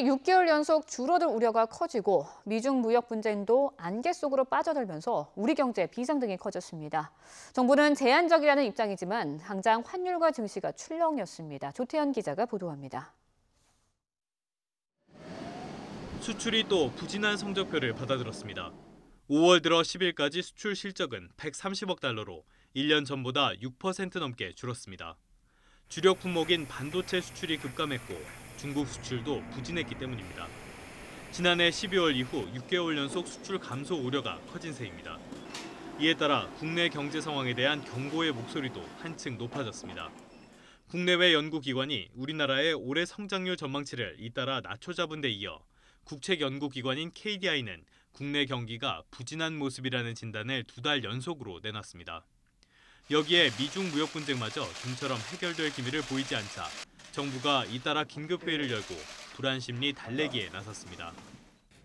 수출이 6개월 연속 줄어들 우려가 커지고 미중 무역 분쟁도 안개 속으로 빠져들면서 우리 경제 비상등이 커졌습니다. 정부는 제한적이라는 입장이지만 당장 환율과 증시가 출렁였습니다. 조태현 기자가 보도합니다. 수출이 또 부진한 성적표를 받아들었습니다. 5월 들어 10일까지 수출 실적은 130억 달러로 1년 전보다 6% 넘게 줄었습니다. 주력 품목인 반도체 수출이 급감했고 중국 수출도 부진했기 때문입니다. 지난해 12월 이후 6개월 연속 수출 감소 우려가 커진 셈입니다. 이에 따라 국내 경제 상황에 대한 경고의 목소리도 한층 높아졌습니다. 국내외 연구기관이 우리나라의 올해 성장률 전망치를 잇따라 낮춰잡은 데 이어 국책연구기관인 KDI는 국내 경기가 부진한 모습이라는 진단을 2달 연속으로 내놨습니다. 여기에 미중 무역 분쟁마저 좀처럼 해결될 기미를 보이지 않자 정부가 잇따라 긴급회의를 열고 불안 심리 달래기에 나섰습니다.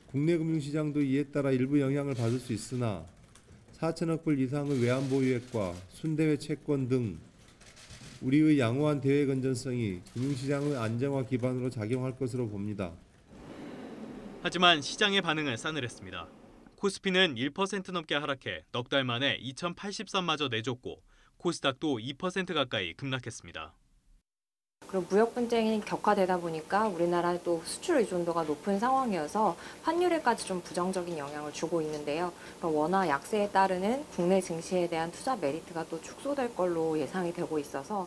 국내 금융시장도 이에 따라 일부 영향을 받을 수 있으나 4천억 불 이상의 외환보유액과 순대외 채권 등 우리의 양호한 대외 건전성이 금융시장의 안정화 기반으로 작용할 것으로 봅니다. 하지만 시장의 반응은 싸늘했습니다. 코스피는 1% 넘게 하락해 넉 달 만에 2080선마저 내줬고 코스닥도 2% 가까이 급락했습니다. 그리고 무역 분쟁이 격화되다 보니까 우리나라도 수출 의존도가 높은 상황이어서 환율에까지 좀 부정적인 영향을 주고 있는데요. 원화 약세에 따르는 국내 증시에 대한 투자 메리트가 또 축소될 걸로 예상이 되고 있어서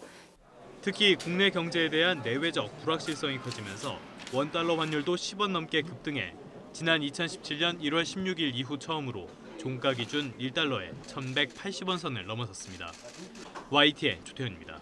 특히 국내 경제에 대한 내외적 불확실성이 커지면서 원달러 환율도 10원 넘게 급등해 지난 2017년 1월 16일 이후 처음으로 종가 기준 1달러에 1,180원 선을 넘어섰습니다. YTN 조태현입니다.